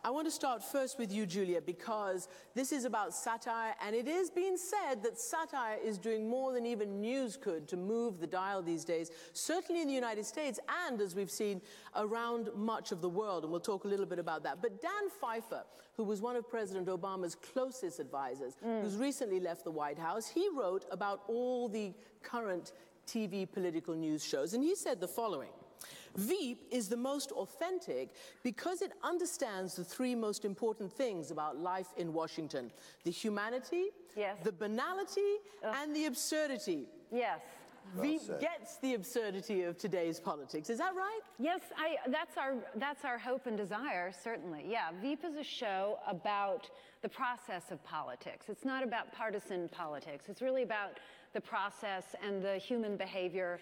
I want to start first with you, Julia, because this is about satire, and it is being said that satire is doing more than even news could to move the dial these days, certainly in the United States and, as we've seen, around much of the world, and we'll talk a little bit about that. But Dan Pfeiffer, who was one of President Obama's closest advisors, who's recently left the White House, he wrote about all the current TV political news shows, and he said the following: Veep is the most authentic because it understands the three most important things about life in Washington: the humanity, yes, the banality, and the absurdity. Yes. Veep gets the absurdity of today's politics. Is that right? Yes, that's our hope and desire, certainly. Yeah, Veep is a show about the process of politics. It's not about partisan politics. It's really about the process and the human behavior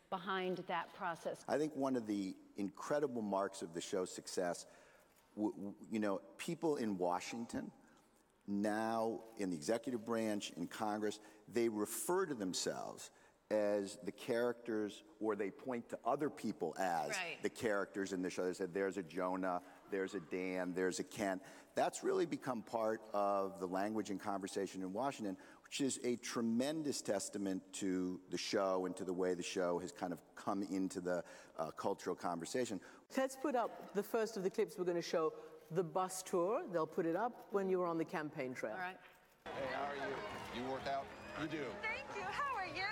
behind that process. I think one of the incredible marks of the show's success, people in Washington, now in the executive branch, in Congress, they refer to themselves as the characters, or they point to other people as the characters in the show. They said, there's a Jonah, there's a Dan, there's a Ken. That's really become part of the language and conversation in Washington, which is a tremendous testament to the show and to the way the show has kind of come into the cultural conversation. Let's put up the first of the clips we're going to show, the bus tour. They'll put it up when you were on the campaign trail. All right. Hey, how are you? You work out? You do. Thank you. How are you?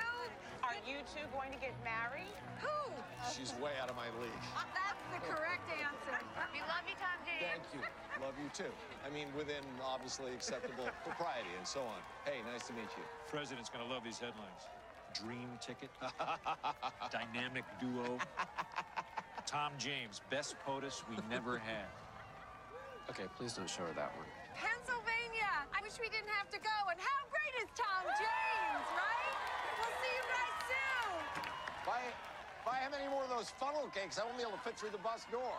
Are you two going to get married? Who? She's way out of my league. That's the correct answer. We love you, Tom James. Thank you. Love you too. I mean, within obviously acceptable propriety and so on. Hey, nice to meet you. President's gonna love these headlines. Dream ticket. Dynamic duo. Tom James, best POTUS we never had. Okay, please don't show her that one. Pennsylvania. I wish we didn't have to go. And how great is Tom James, right? We'll see you guys soon. If I have any more of those funnel cakes, I won't be able to fit through the bus door.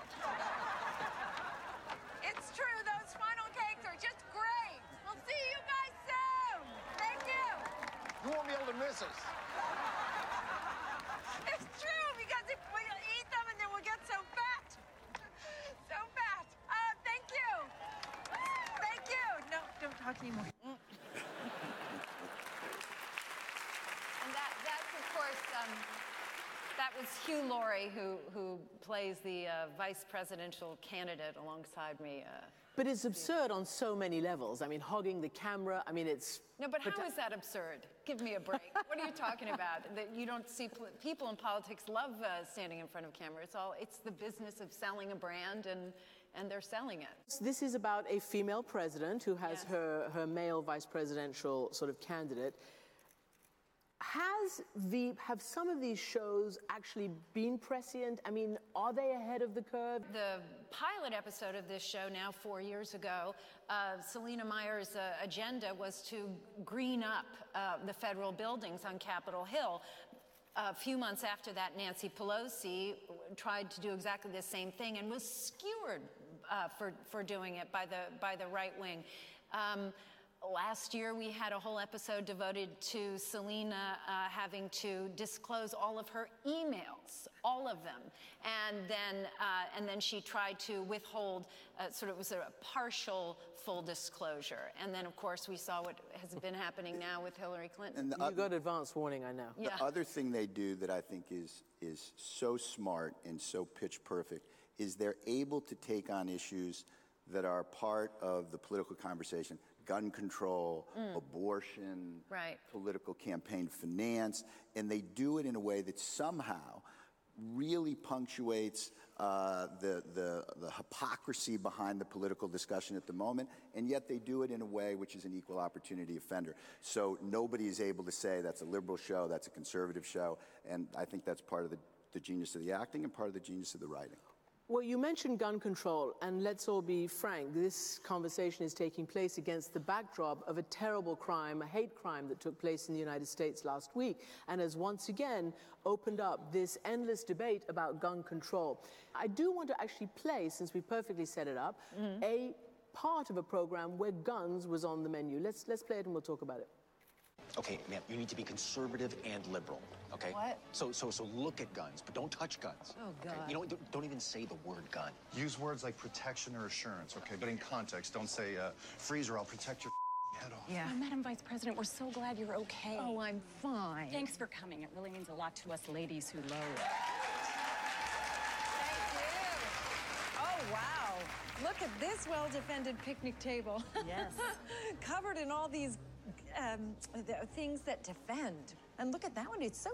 It's true. Those funnel cakes are just great. We'll see you guys soon. Thank you. You won't be able to miss us. It's true, because if we'll eat them and then we'll get so fat. So fat. Thank you. Thank you. No, don't talk anymore. And that's of course, that was Hugh Laurie, who plays the vice presidential candidate alongside me. But it's absurd on so many levels. I mean, hogging the camera, I mean, it's... No, but how is that absurd? Give me a break. What are you talking about? That you don't see... People in politics love standing in front of camera. It's the business of selling a brand, and they're selling it. This is about a female president who has her male vice presidential sort of candidate. Have some of these shows actually been prescient? I mean, are they ahead of the curve? The pilot episode of this show, now 4 years ago, Selena Meyer's agenda was to green up the federal buildings on Capitol Hill. A few months after that, Nancy Pelosi tried to do exactly the same thing and was skewered for doing it by the right wing. Last year, we had a whole episode devoted to Selena having to disclose all of her emails, all of them, and then she tried to withhold. It was a partial full disclosure, and then of course we saw what has been happening now with Hillary Clinton. And you got advance warning, I know. The other thing they do that I think is so smart and so pitch perfect is they're able to take on issues that are part of the political conversation: gun control, abortion, political campaign finance, and they do it in a way that somehow really punctuates the hypocrisy behind the political discussion at the moment, and yet they do it in a way which is an equal opportunity offender. So nobody is able to say that's a liberal show, that's a conservative show, and I think that's part of the genius of the acting and part of the genius of the writing. Well, you mentioned gun control, and let's all be frank, this conversation is taking place against the backdrop of a terrible crime, a hate crime that took place in the United States last week, and has once again opened up this endless debate about gun control. I do want to actually play, since we perfectly set it up, a part of a program where guns was on the menu. Let's play it and we'll talk about it. Okay, ma'am, you need to be conservative and liberal, okay? What? So look at guns, but don't touch guns. Oh, God. Okay? You know what? Don't even say the word gun. Use words like protection or assurance, okay? But in context, don't say, freeze or I'll protect your head off. Yeah. Oh, Madam Vice President, we're so glad you're okay. Oh, I'm fine. Thanks for coming. It really means a lot to us ladies who load. Thank you. Oh, wow. Look at this well-defended picnic table. Yes. Covered in all these things that defend. And look at that one, it's so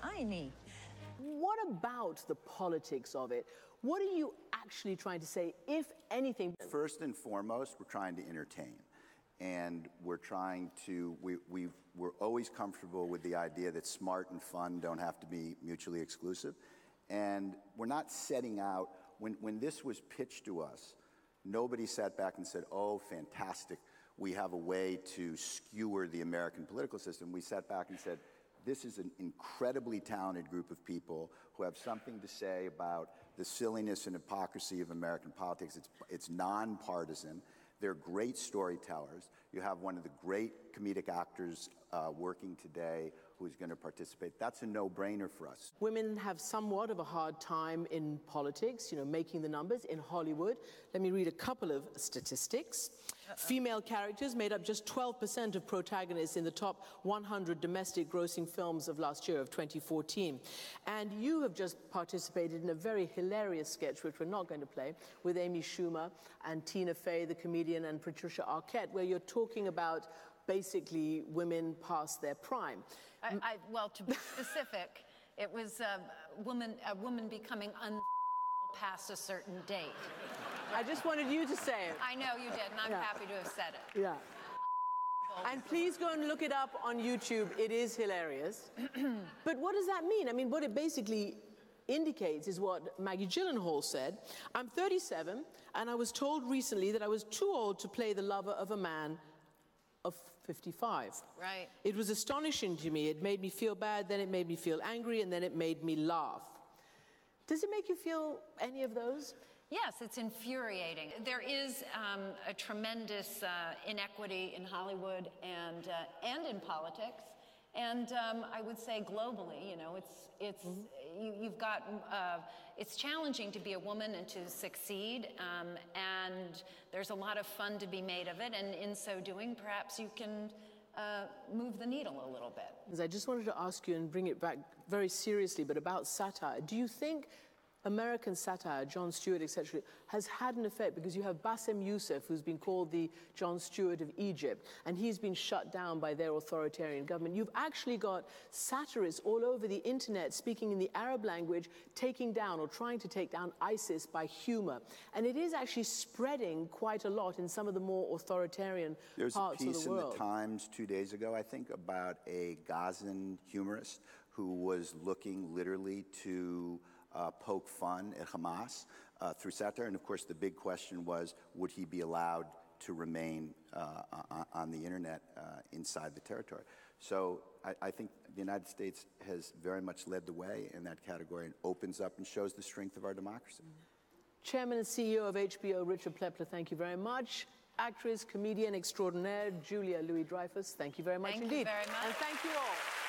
tiny. What about the politics of it? What are you actually trying to say, if anything? First and foremost, we're trying to entertain. And we're trying to, we're always comfortable with the idea that smart and fun don't have to be mutually exclusive. And we're not setting out, when this was pitched to us, nobody sat back and said, oh, fantastic, we have a way to skewer the American political system. We sat back and said, this is an incredibly talented group of people who have something to say about the silliness and hypocrisy of American politics. It's nonpartisan. They're great storytellers. You have one of the great comedic actors working today who's going to participate. That's a no-brainer for us. Women have somewhat of a hard time in politics, you know, making the numbers in Hollywood. Let me read a couple of statistics. Female characters made up just 12% of protagonists in the top 100 domestic grossing films of last year, of 2014. And you have just participated in a very hilarious sketch, which we're not going to play, with Amy Schumer and Tina Fey, the comedian, and Patricia Arquette, where you're talking about basically women past their prime. Well, to be specific, it was a woman becoming past a certain date. I just wanted you to say it. I know you did, and I'm happy to have said it. Yeah. And please go and look it up on YouTube. It is hilarious. But what does that mean? I mean, what it basically indicates is what Maggie Gyllenhaal said. I'm 37, and I was told recently that I was too old to play the lover of a man of 55. Right. It was astonishing to me. It made me feel bad, then it made me feel angry, and then it made me laugh. Does it make you feel any of those? Yes, it's infuriating. There is a tremendous inequity in Hollywood and in politics, and I would say globally. You know, you've got it's challenging to be a woman and to succeed, and there's a lot of fun to be made of it. And in so doing, perhaps you can move the needle a little bit. I just wanted to ask you and bring it back very seriously, but about satire. Do you think American satire, Jon Stewart, etc., has had an effect? Because you have Bassem Youssef, who's been called the Jon Stewart of Egypt, and he's been shut down by their authoritarian government. You've actually got satirists all over the internet speaking in the Arab language, taking down or trying to take down ISIS by humor. And it is actually spreading quite a lot in some of the more authoritarian parts of the world. There's a piece in the Times 2 days ago, I think, about a Gazan humorist who was looking literally to poke fun at Hamas through satire. And of course, the big question was, would he be allowed to remain on the internet inside the territory? So I think the United States has very much led the way in that category and opens up and shows the strength of our democracy. Chairman and CEO of HBO, Richard Plepler, thank you very much. Actress, comedian extraordinaire, Julia Louis-Dreyfus, thank you very much indeed. Thank you very much. And thank you all.